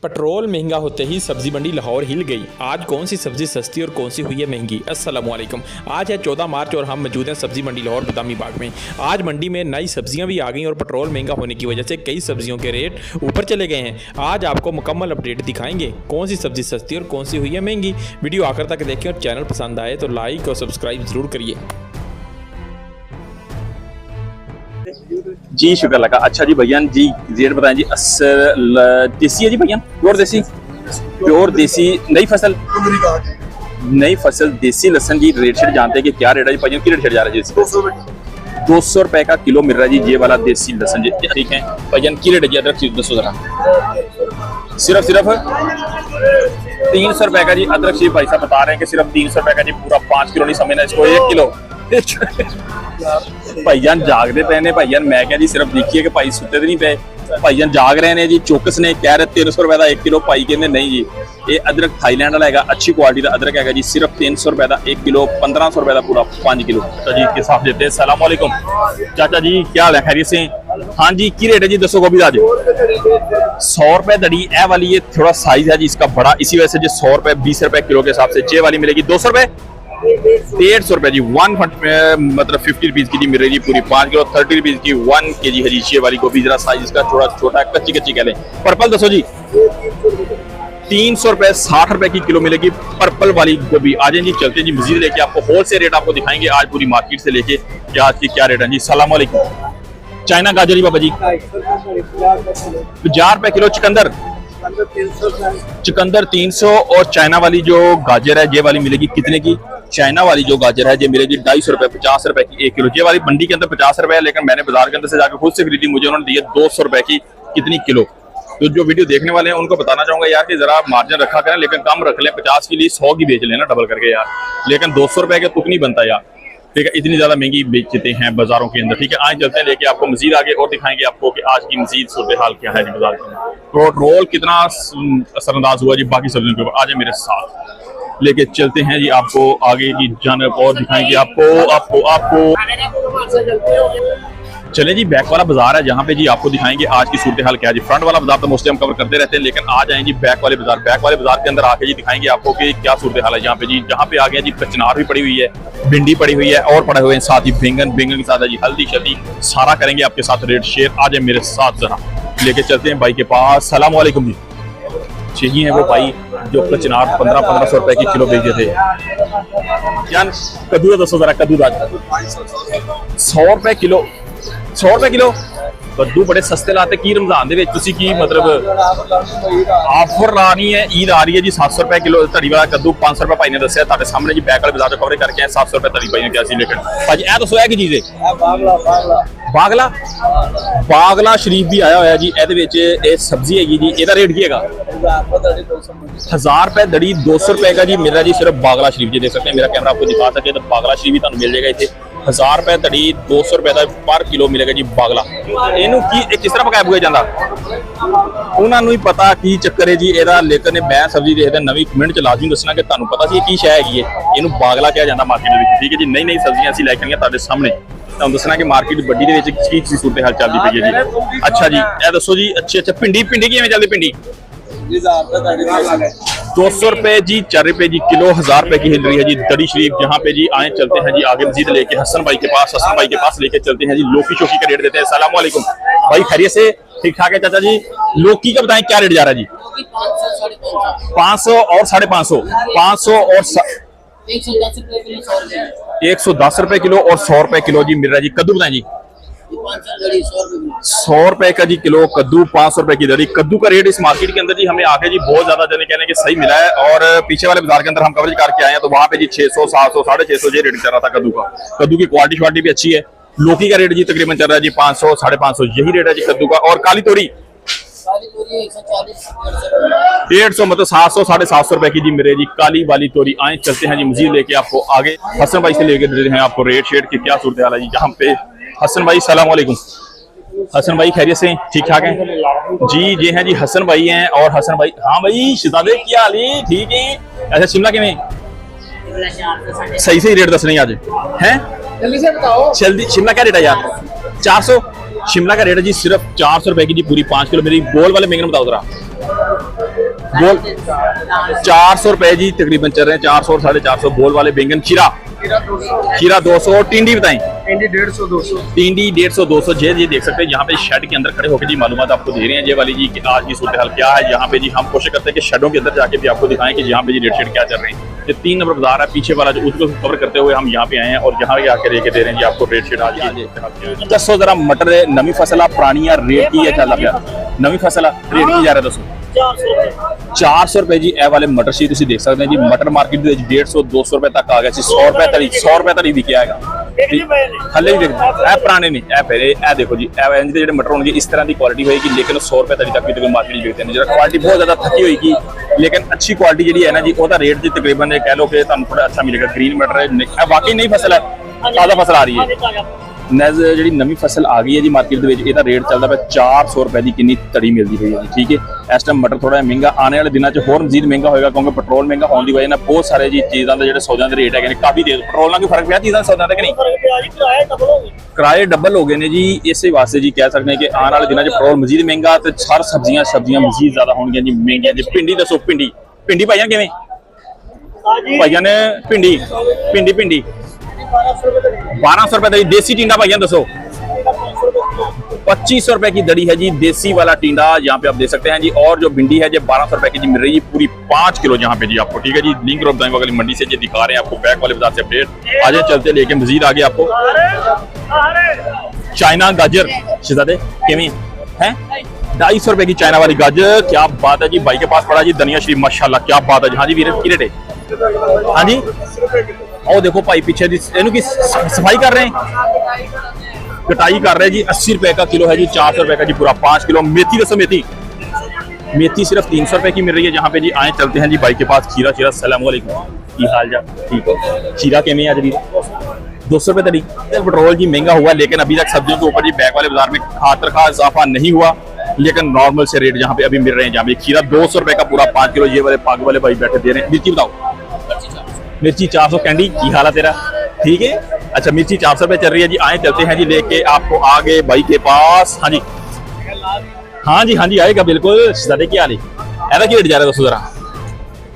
Petrol महंगा होते ही सब्जी मंडी लाहौर हिल गई। आज कौन सी सब्जी सस्ती और कौन सी हुई है महंगी। अस्सलामुअलैकुम। आज है 14 मार्च और हम मौजूद हैं सब्जी मंडी लाहौर बदामी बाग में। आज मंडी में नई सब्जियां भी आ गई और पेट्रोल महंगा होने की वजह से कई सब्जियों के रेट ऊपर चले गए हैं। आज आपको मुकम्मल अपडेट दिखाएंगे कौन सी सब्जी सस्ती और कौन सी हुई है महंगी। वीडियो आखिर तक देखें और चैनल पसंद आए तो लाइक और सब्सक्राइब जरूर करिए। जी शुक्र लगा। अच्छा जी भैया जी रेट बताएं जी। देसी है जी भैया, प्योर देसी नई फसल देसी लहसन जी। रेट शेट जानते हैं कि क्या रेट है जी भैया, की रेट शेट जा रहा है जी? 200 रुपए का किलो मिल रहा है जी ये वाला देसी लहसन जी। ठीक है भैया, की रेट है जी अदरक? 200 जरा सिर्फ 300 रुपए का जी अदरक जी। भाई साहब बता रहे हैं कि सिर्फ 300 रुपए का जी, पूरा 5 किलो नहीं समझना इसको, 1 किलो। भाईजान जागते पे ने भाईजान, मैं क्या जी सिर्फ देखिए कि भाई सुते नहीं पे, भाईजान जाग रहे ने जी। चौकस ने कह रहे 1300 रुपए का 1 किलो, भाई कहते नहीं जी ये अदरक थाईलैंड वाला है, अच्छी क्वालिटी का अदरक है जी। सिर्फ 300 रुपए का 1 किलो, 1500 रुपए का पूरा 5 किलो। तो जी के साथ देते हैं। सलाम वालेकुम चाचा जी, क्या हाल है, खैरियत से? हाँ जी, की रेट है जी? दसो गोभी आज 100 रुपए दड़ी। ए वाली ये थोड़ा साइज है जी इसका बड़ा, इसी वजह से जी 100 रुपए 20 रुपए किलो के हिसाब से। चे वाली मिलेगी 200 रुपए 150 रुपए जी। 1 मतलब 50 रुपीज की जी मिल रही जी पूरी 5 किलो। 30 रुपीज की 1 केजी हरीशिया वाली गोभी, जरा साइज इसका थोड़ा छोटा कच्ची कच्ची कह लें। पर्पल दसो जी 300 रुपए 60 रुपए की किलो मिलेगी पर्पल वाली गोभी। आ जाए जी, चलते जी मजीद लेके आपको होलसेल रेट आपको दिखाएंगे आज पूरी मार्केट से लेके कि आज की क्या रेट है जी। सलाम वालेकुम। चाइना गाजर जी बाबा जी 50 रुपए किलो। चुकंदर 300 और चाइना वाली जो गाजर है ये वाली मिलेगी कितने की? चाइना वाली जो गाजर है ये मिलेगी 250 रुपए 50 रुपए की 1 किलो। ये वाली मंडी के अंदर 50 रुपए है, लेकिन मैंने बाजार के अंदर से जाकर खुद से खरीदी, मुझे उन्होंने दिए 200 रुपए की कितनी किलो। तो जो वीडियो देखने वाले हैं उनको बताना चाहूंगा यार कि जरा मार्जिन रखा करें, लेकिन कम रख लें। 50 के लिए 100 की बेच लेना डबल करके यार, लेकिन 200 रुपए के तुक नहीं बनता यार। ठीक है, इतनी ज्यादा महंगी बेचते हैं बाजारों के अंदर। ठीक है, आज चलते हैं लेके आपको मजीद आगे और दिखाएंगे आपको कि आज की मजीद सूरत हाल क्या है जी बाजार के अंदर। पेट्रोल कितना असरअंदाज हुआ जी बाकी सब्जियों के ऊपर। आज मेरे साथ लेके चलते हैं जी आपको आगे की जानब और दिखाएंगे आपको चले जी। बैक वाला बाजार है जहाँ पे जी आपको दिखाएंगे आज की सूरत हाल क्या है जी। फ्रंट वाला बाजार तो मोस्टली हम कवर करते रहते हैं, लेकिन आज आए जी बैक वाले बाजार के अंदर आके जी दिखाएंगे आपको कि क्या सूरत हाल है यहाँ पे जी। जहाँ पे आ गया जी कचनार भी पड़ी हुई है, भिंडी पड़ी हुई है और पड़े हुए हैं साथ ही बैंगन के साथ है जी हल्दी शल्दी सारा करेंगे आपके साथ रेट शेयर। आ जाए मेरे साथ जरा लेके चलते हैं भाई के पास। सलाम वालेकुम जी। यही है वो भाई जो कचनार 1500 रुपए की किलो बेचे थे। जान कद्दू दसो जरा, कद्दू 100 रुपए किलो। 100 रुपए किलो कद्दू बड़े सस्ते लाते की रमजान दे की मतलब ऑफर लानी है। ईद आ रही है जी 700 रुपए किलो धड़ी वाला कद्दू 500 रुपए भाई ने दसिया तारे सामने जी बैक वाले बाजार कवर करके 700 रुपए धड़ी भाई ने क्या सी। लेकिन भाजी ए दसो की चीज है बागला शरीफ भी आया हुआ जी। ए सब्जी है जी, एदा रेट की है 1000 रुपए दड़ी। 200 रुपए का जी मिल रहा है जी सिर्फ बागला शरीफ जी। देख सकते हैं मेरा कैमरा आपको दिखा सके तो बागला शरीफ भी मिल जाएगा इतने 1000 रुपए दड़ी 200 रुपए का पर किलो मिलेगा जी बागला। इनू की किस तरह पकाया पुकाया जाता उन्होंने ही पता की चक्कर है जी एदा। लेकिन मैं सब्जी देखते नवी कमेंट च लाजमी दसना कि तुहानू पता सी की शै हैगी है, इनू बागला कहा जाता मार्केट में। ठीक है जी, नई सब्जियां असीं लैके आईआं तुहाडे सामने, तुहानू दसना कि मार्केट बड्डी दे विच की सूरत हाल चलदी पई है जी। अच्छा जी ए दसो जी। अच्छा भिंडी किवें चलदी? भिंडी 200 रुपए जी 4 रुपए जी किलो। 1000 रुपए की हिल रही है जी दड़ी शरीफ। जहाँ पे जी आए चलते हैं जी आगे मजीद लेके हसन भाई के पास लेके चलते हैं जी। लौकी चौकी का रेट देते हैं। सलाम वालेकुम भाई, खैरियत से? ठीक ठाक है चाचा जी। लौकी का बताएं क्या रेट जा रहा है जी? 500 और 550, 500 और 110 रुपए किलो और 100 रुपए किलो जी मिल रहा है जी। कद्दू बताएं जी? 100 रुपए का जी किलो कद्दू, 500 रुपए की दरी। कद्दू का रेट इस मार्केट के अंदर जी हमें आके जी बहुत ज्यादा जने कहने के सही मिला है। और पीछे वाले बाजार के अंदर हम कवरेज करके आए हैं तो वहां पे जी 600 700 650 ये रेट चल रहा था कद्दू का। कद्दू की क्वालिटी भी अच्छी है। लौकी का रेट जी तकरीबन चल रहा है जी 500 550 यही रेट है जी कद्दू का। और काली तोरी 150 मतलब 700 750 रुपए की जी मेरे जी काली वाली तोरी। आए चलते हैं जी मजीद लेके आपको आगे हसन भाई से लेके देते हैं आपको रेट शेट की क्या सूरत हाल है जी जहाँ पे। हसन भाई सलाम वालेकुम। हसन भाई खैरियत से? ठीक ठाक है जी। ये हैं जी हसन भाई हैं। और हसन भाई हाँ भाई शिजादे क्या हाल है? ठीक है। अच्छा शिमला किवें? सही रेट दस नहीं आज हैं, जल्दी से बताओ। जल्दी शिमला क्या रेट है यार? 400 शिमला का रेट है जी सिर्फ 400 रुपए की जी पूरी 5 किलो। मेरी गोल वाले बैंगन बताओ जरा। बोल 400 रुपए जी तकरीबन चल रहे हैं, 400 और 450 बोल वाले बैंगन। खीरा 200 और टिंडी बताएं। टिंडी 150 200। टिंडी 150 200 ये देख सकते हैं यहाँ पे शेड के अंदर खड़े होकर जी मालूमात आपको दे रहे हैं ये वाली जी कि आज की सूरत हाल क्या है यहाँ पे जी। हम कोशिश करते हैं कि शेडों के अंदर जाके भी आपको दिखाएं कि यहाँ पे जी रेट शेड क्या चल रहे हैं। ये 3 नंबर बाजार है पीछे वाला जो, उसको कवर करते हुए हम यहाँ पे आए हैं और यहाँ पे आके लेके दे रहे हैं जी आपको रेट शेड आज की। दसो जरा मटर नवी फसल पुरानी रेट की है चल रहा नवी फसल रेट की जा रहा है दसो 400 रुपए जी। ए वाले मटर सी तुम देख सकते हैं जी मटर मार्केट 150 200 रुपए तक आ गया 100 रुपए तक 100 रुपए तक बिके आएगा हले भी पुराने नहीं ए फिर ए देखो जी जो मटर होंगे इस तरह की क्वालिटी होगी लेकिन 100 रुपए तक भी मार्केट बिकते हैं। क्वालिटी बहुत ज्यादा थकी होगी लेकिन अच्छी क्वालिटी जी है ना जी वह रेट जी तकरीबन कह लो कि थोड़ा अच्छा मिलेगा। ग्रीन मटर है वाकई नई फसल है ताज़ा फसल आ रही है। जी नवी फसल आ गई है जी मार्केट रेट चलता पे 400 रुपए की कितनी तड़ी मिलती हुई है ठीक है। इस टाइम मटर थोड़ा महंगा आने वाले दिनों में होर मजीद महंगा होगा क्योंकि पेट्रोल महंगा होने की वजह से बहुत सारे जी चीज़ों के जो सौदों के रेट है काफी दे पेट्रोल का फर्क पिया चीज़ों सौदों का नहीं किराए डबल हो गए ने जी। इस वास्ते जी कह सकते हैं कि आने वाले दिनों में पेट्रोल मजीद महंगा तो हर सब्जियां मजीद ज्यादा होंगी जी महंगियां जी। भिंडी दसो भिंडी भाइया किवें भाइया ने भिंडी 1200 रुपए देसी टिंडा भाइया दसो 2500 रुपए की दड़ी है जी देसी वाला टिंडा यहाँ पे आप देख सकते हैं जी। और जो भिंडी है जी 1200 रुपए की जी मिल रही है पूरी 5 किलो यहाँ पे जी आपको ठीक है जी। लिंक रोड दाएं वाली मंडी से जी दिखा रहे हैं आपको बैक वाले बाजार से अपडेट। आज चलते लेके मजीद आगे आपको चाइना गाजर शहजादे किवें है 250 रुपए की चाइना वाली गाजर। क्या बात है जी भाई के पास पड़ा जी धनिया शरीफ माशाल्लाह क्या बात है जी। हाँ जी वीर की रेट है हाँ जी और देखो भाई पीछे की सफाई कर रहे हैं कटाई कर रहे हैं जी 80 रुपए का किलो है जी 400 रुपए का जी पूरा 5 किलो। मेथी दसो मेथी सिर्फ 300 रुपए की मिल रही है जहाँ पे जी आए चलते हैं जी भाई के पास। खीरा अस्सलाम वालेकुम की हाल जा ठीक है खीरा के में आज भी 200 रुपए तरी। पेट्रोल जी महंगा हुआ लेकिन अभी तक सब्जियों के ऊपर जी बैक वाले बाजार में खातरखा इजाफा नहीं हुआ लेकिन नॉर्मल से रेट जहाँ पे अभी मिल रहे हैं। जहाँ पे खीरा 200 रुपए का पूरा 5 किलो ये वाले पाग वाले भाई बैठे दे रहे हैं। मिर्ची बताओ मिर्ची 400 कैंडी की हाल है तेरा ठीक है अच्छा मिर्ची 400 रुपए चल रही है जी। आए चलते हैं जी लेके आपको आगे भाई के पास। हाँ जी आएगा बिल्कुल ज्यादा क्या हाल है ऐसा की रेट जा रहा है दोस्तों जरा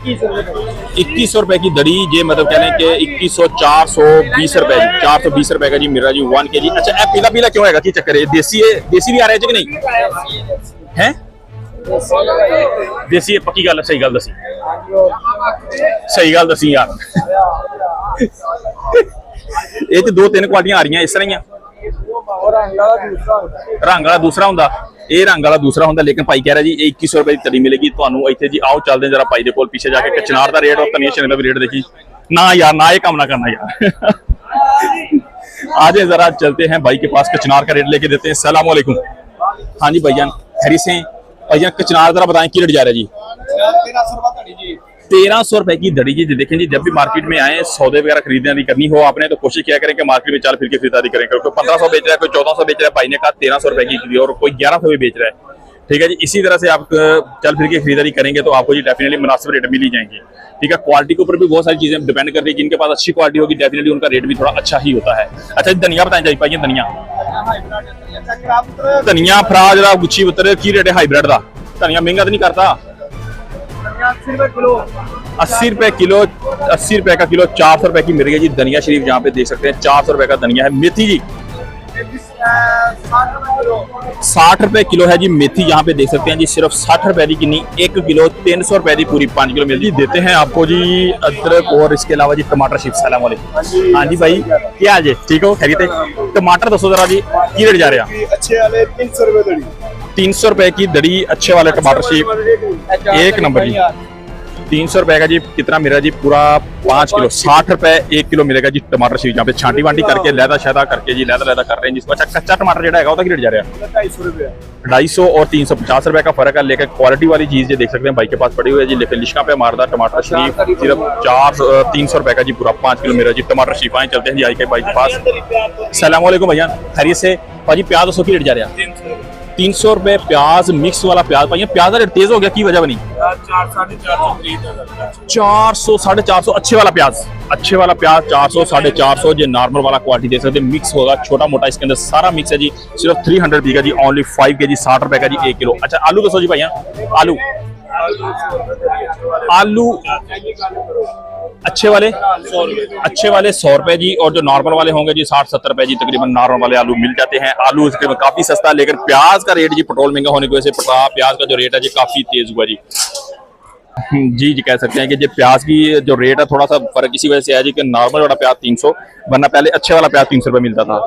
2100 रुपए की दड़ी ये मतलब कह लें कि 2100 420 रुपए 420 रुपए का जी मिल रहा जी 1 kg। अच्छा पीला पीला क्यों है की चक्कर है देसी भी आ रहा है कि नहीं है देसी पक्की गल सही गल दसी यार ये तो 2-3 क्वालिटियां आ रही इस तरह रंग वाला दूसरा होंगे ये रंग वाला दूसरा होंगे लेकिन भाई कह रहा जी 2100 रुपए की तड़ी मिलेगी ਤੁਹਾਨੂੰ ਇੱਥੇ जी। आओ चलते जरा भाई के कोल पीछे जाके कचनार का रेट और धनिया शरीफ का भी रेट देखी ना यार ना ये काम ना करना यार। आज जरा चलते हैं भाई के पास कचनार का रेट लेके देते हैं। अस्सलाम वालेकुम हाँ जी भैया खैरी से भैया कचनार जरा बताएं की रेट जा रहा है जी 1300 रुपए की दड़ी जी। देखें जी जब भी मार्केट में आए सौदे वगैरह खरीदने करनी हो आपने तो कोशिश किया करें कि मार्केट में चल फिर के खरीदारी करें। कोई 1500 बेच रहा है कोई 1400 बेच रहा है भाई ने कहा 1300 रुपए की और कोई 1100 भी बेच रहा है ठीक है जी। इसी तरह से आप चल फिर के खरीदारी करेंगे तो आपको जी डेफिनेटली मुनासिब रेट मिल ही जाएंगे ठीक है। क्वालिटी के ऊपर भी बहुत सारी चीजें डिपेंड कर रही है जिनके पास अच्छी क्वालिटी होगी डेफिनेटली उनका रेट भी थोड़ा अच्छा ही होता है। अच्छा धनिया बताएं जाए पाइए धनिया फराज गुच्छी उतर की रेट है हाईब्रिड का धनिया महंगा तो नहीं करता 80 रुपए किलो 80 रुपए का किलो 400 रुपए की मिल रही है जी धनिया शरीफ जहाँ पे देख सकते हैं 400 रुपए का धनिया है। मेथी जी 60 रुपए किलो है जी मेथी यहाँ पे देख सकते हैं जी सिर्फ 60 रुपए की कितनी 1 किलो 300 रुपए की पूरी 5 किलो मिलती देते हैं आपको जी अदरक और इसके अलावा जी टमाटर शरीफ। सलाम वालेकुम हाँ जी भाई क्या हाल जी ठीक हो खैरियत टमाटर दसो जरा जी की रेट जा रहा है अच्छे वाले 300 रुपए दड़ी 300 रुपए की दड़ी अच्छे वाले टमाटर शरीफ 1 नंबर जी 300 रुपए का जी कितना मिलेगा जी पूरा 5 किलो 60 रुपए 1 किलो मिलेगा जी टमाटर शरीफ। यहाँ पे छांटी वांटी करके लैदा शैदा करके जी लैदा कर रहे हैं जिसको। अच्छा कच्चा टमाटर जो है रेट जा रहा है 250 और 350 रुपए का फर्क है लेकिन क्वालिटी वाली चीज देख सकते हैं भाई के पास पड़ी हुई है जी। लेकिन लिशका पे मारदा टमाटर शरीफ सिर्फ 300 रुपए का जी पूरा 5 किलो मिलेगा जी टमाटर शरीफ। आए चलते हैं जी आई के भाई के पास। सलाम वालेकुम भैया खैरियत से भाजी प्याज 200 की रेट जा रहा है 300 रुपए प्याज मिक्स वाला प्याज भाई प्याज का रेट तेज हो गया की वजह बनी 400 450 अच्छे वाला प्याज 400 450 जो नॉर्मल वाला क्वालिटी देख सकते मिक्स होगा छोटा मोटा इसके अंदर सारा मिक्स है जी सिर्फ 300 का जी ओनली 5 kg 60 रुपए का जी 1 किलो। अच्छा आलू दसो जी भैया आलू आलू अच्छे वाले 100 रुपए जी, और जो नॉर्मल वाले होंगे जी 60-70 रुपए जी, तकरीबन नॉर्मल वाले आलू मिल जाते हैं। आलू तकरीबन काफी सस्ता है, लेकिन प्याज का रेट जी पेट्रोल महंगा होने की वजह से प्याज का जो रेट है जी काफी तेज हुआ जी। जी कह सकते हैं कि जो प्याज की जो रेट है थोड़ा सा फर्क इसी वजह से है जी कि नॉर्मल वाला प्याज 300, वरना पहले अच्छे वाला प्याज 300 रुपए मिलता था।